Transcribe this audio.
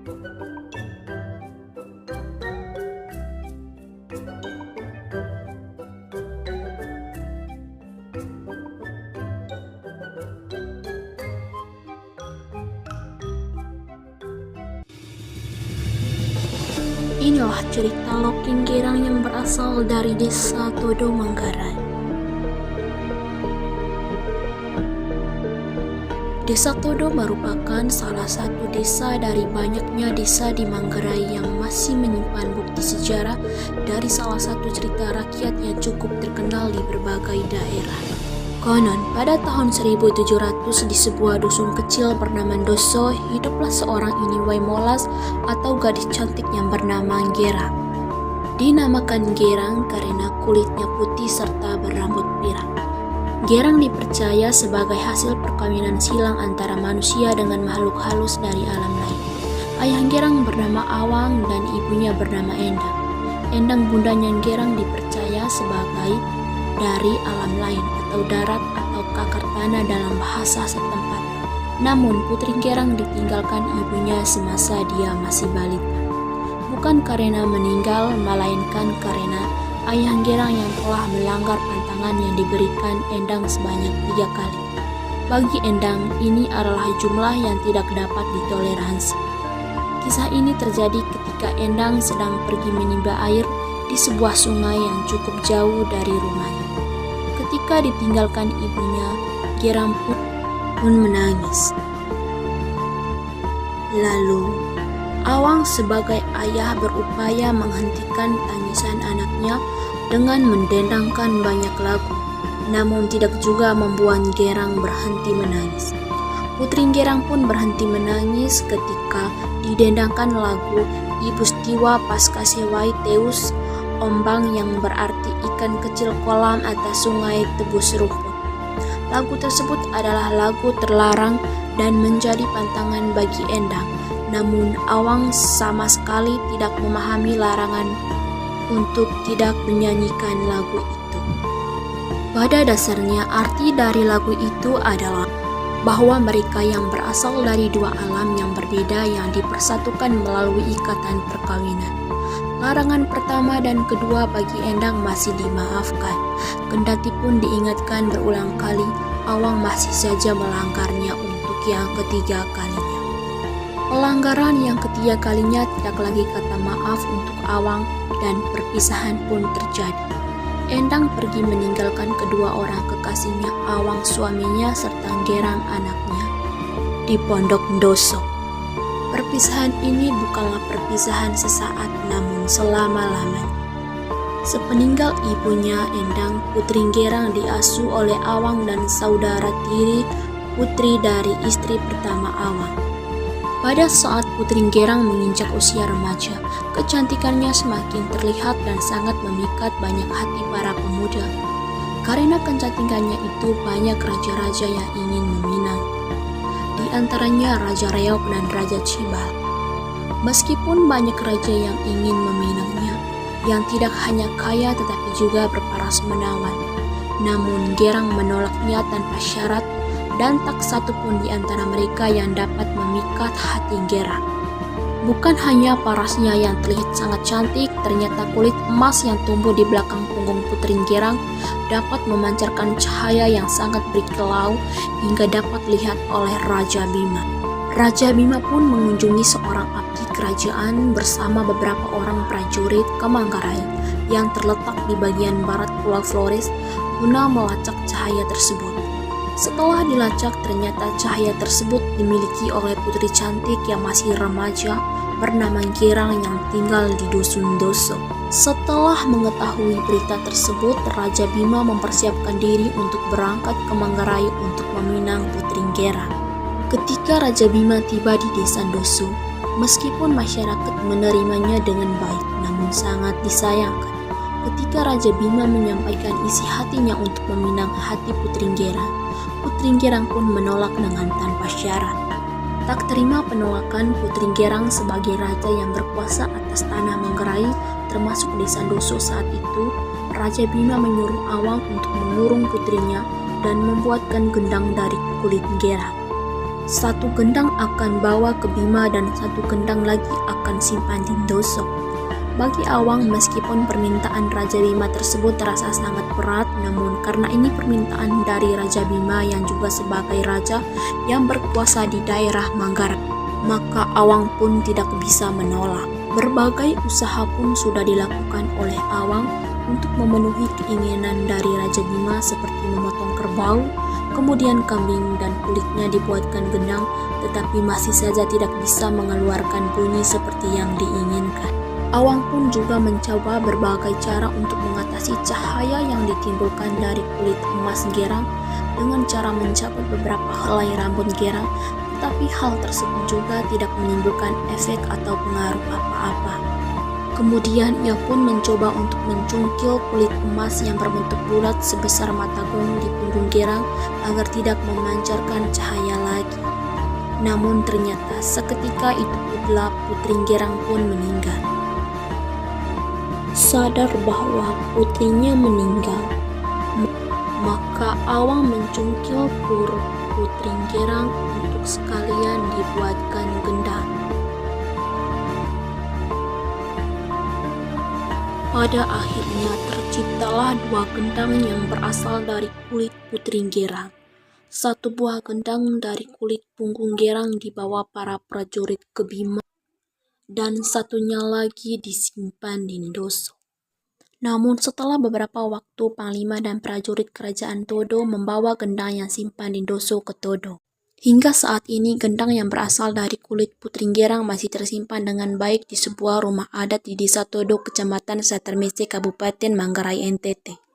Inilah cerita Loking Gerang yang berasal dari desa Todo Manggarai. Desa Todo merupakan salah satu desa dari banyaknya desa di Manggarai yang masih menyimpan bukti sejarah dari salah satu cerita rakyat yang cukup terkenal di berbagai daerah. Konon, pada tahun 1700 di sebuah dusun kecil bernama Doso, hiduplah seorang Iniwai Molas atau gadis cantik yang bernama Gerang. Dinamakan Gerang karena kulitnya putih serta berambut pirang. Gerang dipercaya sebagai hasil perkawinan silang antara manusia dengan makhluk halus dari alam lain. Ayah Gerang bernama Awang dan ibunya bernama Endang. Endang bundanya Gerang dipercaya sebagai dari alam lain atau darat atau kakar tanah dalam bahasa setempat. Namun putri Gerang ditinggalkan ibunya semasa dia masih balita. Bukan karena meninggal, melainkan karena ayah Gerang yang telah melanggar pantangan yang diberikan Endang sebanyak 3 kali. Bagi Endang, ini adalah jumlah yang tidak dapat ditoleransi. Kisah ini terjadi ketika Endang sedang pergi menimba air di sebuah sungai yang cukup jauh dari rumahnya. Ketika ditinggalkan ibunya, Gerang pun menangis. Lalu, Awang sebagai ayah berupaya menghentikan tangisan anaknya dengan mendendangkan banyak lagu, namun tidak juga membuat Gerang berhenti menangis. Putri Gerang pun berhenti menangis ketika didendangkan lagu Ibu Stiwa Paskasewai Teus, ombang yang berarti ikan kecil kolam atas sungai tebus rumput. Lagu tersebut adalah lagu terlarang dan menjadi pantangan bagi Endang. Namun Awang sama sekali tidak memahami larangan untuk tidak menyanyikan lagu itu. Pada dasarnya arti dari lagu itu adalah bahwa mereka yang berasal dari dua alam yang berbeda yang dipersatukan melalui ikatan perkawinan. Larangan pertama dan kedua bagi Endang masih dimaafkan. Kendati pun diingatkan berulang kali, Awang masih saja melanggarnya untuk yang ketiga kalinya. Pelanggaran yang ketiga kalinya tidak lagi kata maaf untuk Awang dan perpisahan pun terjadi. Endang pergi meninggalkan kedua orang kekasihnya, Awang suaminya serta Gerang anaknya, di Pondok Doso. Perpisahan ini bukanlah perpisahan sesaat, namun selama-lamanya. Sepeninggal ibunya, Endang, putri Gerang diasuh oleh Awang dan saudara tiri putri dari istri pertama Awang. Pada saat putri Gerang menginjak usia remaja, kecantikannya semakin terlihat dan sangat memikat banyak hati para pemuda. Karena kecantikannya itu, banyak raja-raja yang ingin meminang. Di antaranya Raja Reog dan Raja Cibal. Meskipun banyak raja yang ingin meminangnya, yang tidak hanya kaya tetapi juga berparas menawan, namun Gerang menolaknya tanpa syarat dan tak satu pun di antara mereka yang dapat memikat hati Gerang. Bukan hanya parasnya yang terlihat sangat cantik, ternyata kulit emas yang tumbuh di belakang punggung putri Gerang dapat memancarkan cahaya yang sangat berkilau hingga dapat dilihat oleh Raja Bima. Raja Bima pun mengunjungi seorang abdi kerajaan bersama beberapa orang prajurit ke Manggarai yang terletak di bagian barat Pulau Flores guna melacak cahaya tersebut. Setelah dilacak, ternyata cahaya tersebut dimiliki oleh putri cantik yang masih remaja bernama Gerang yang tinggal di Dusun Doso. Setelah mengetahui berita tersebut, Raja Bima mempersiapkan diri untuk berangkat ke Manggarai untuk meminang putri Gerang. Ketika Raja Bima tiba di desa Doso, meskipun masyarakat menerimanya dengan baik, namun sangat disayangkan ketika Raja Bima menyampaikan isi hatinya untuk meminang hati putri Gerang. Putri Gerang pun menolak dengan tanpa syarat. Tak terima penolakan, putri Gerang sebagai raja yang berkuasa atas tanah Manggarai, termasuk desa Doso saat itu, Raja Bima menyuruh Awang untuk mengurung putrinya dan membuatkan gendang dari kulit Gerang. Satu gendang akan bawa ke Bima dan satu gendang lagi akan simpan di Doso. Bagi Awang, meskipun permintaan Raja Bima tersebut terasa sangat berat, namun karena ini permintaan dari Raja Bima yang juga sebagai raja yang berkuasa di daerah Manggarai, maka Awang pun tidak bisa menolak. Berbagai usaha pun sudah dilakukan oleh Awang untuk memenuhi keinginan dari Raja Bima, seperti memotong kerbau, kemudian kambing dan kulitnya dibuatkan gendang, tetapi masih saja tidak bisa mengeluarkan bunyi seperti yang diinginkan. Awang pun juga mencoba berbagai cara untuk mengatasi cahaya yang ditimbulkan dari kulit emas Gerang dengan cara mencabut beberapa helai rambut Gerang, tetapi hal tersebut juga tidak menimbulkan efek atau pengaruh apa-apa. Kemudian ia pun mencoba untuk mencungkil kulit emas yang berbentuk bulat sebesar mata gong di punggung Gerang agar tidak memancarkan cahaya lagi. Namun ternyata seketika itu pula putri Gerang pun meninggal. Sadar bahwa putrinya meninggal, maka Awang mencungkil perut putri Gerang untuk sekalian dibuatkan gendang. Pada akhirnya terciptalah dua gendang yang berasal dari kulit putri Gerang. Satu buah gendang dari kulit punggung Gerang dibawa para prajurit ke Bima, dan satunya lagi disimpan di Doso. Namun setelah beberapa waktu, Panglima dan prajurit kerajaan Todo membawa gendang yang simpan di Doso ke Todo. Hingga saat ini, gendang yang berasal dari kulit putri Gerang masih tersimpan dengan baik di sebuah rumah adat di Desa Todo, Kecamatan Satermese, Kabupaten Manggarai, NTT.